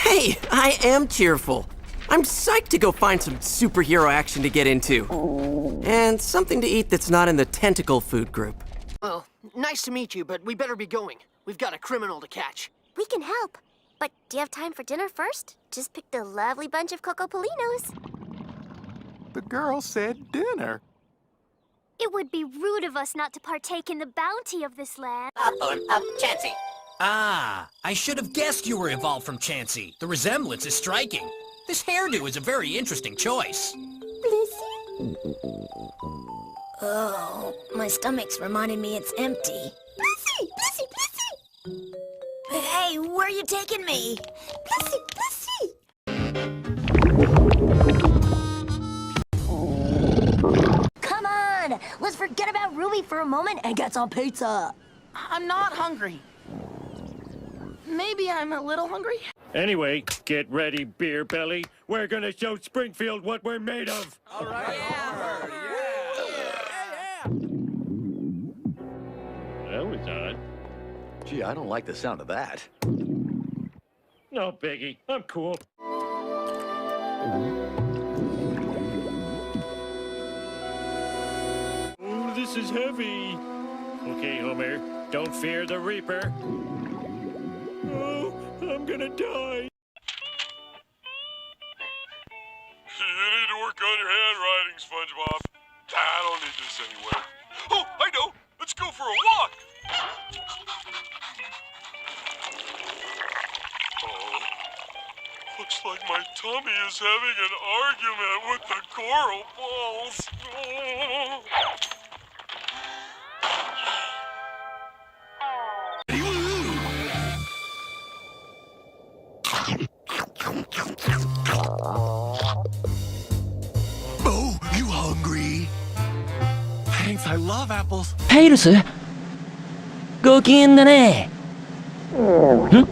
Hey, I am cheerful. I'm psyched to go find some superhero action to get into. And something to eat that's not in the tentacle food group. Well, nice to meet you, but we better be going. We've got a criminal to catch. We can help. But do you have time for dinner first? Just picked a lovely bunch of Coco Polinos. The girl said dinner. It would be rude of us not to partake in the bounty of this land. Chansey. Ah, I should have guessed you were evolved from Chansey. The resemblance is striking. This hairdo is a very interesting choice. Blissey? Oh, my stomach's reminding me it's empty. Blissey! Blissey! Blissey! Hey, where are you taking me? Blissey! Blissey! Come on! Let's forget about Ruby for a moment and get some pizza. I'm not hungry. Maybe I'm a little hungry? Anyway, get ready, beer belly. We're gonna show Springfield what we're made of. All right. That was odd. Gee, I don't like the sound of that. No biggie. I'm cool. Oh, this is heavy. Okay, Homer. Don't fear the Reaper. Oh, I'm gonna die. You need to work on your handwriting, SpongeBob. I don't need this anyway. Oh, I know. Let's go for a walk. Oh, looks like my tummy is having an argument with the coral balls. Oh. Oh, you hungry? Thanks, I love apples. ヘイルスご機嫌だね。ん？うっ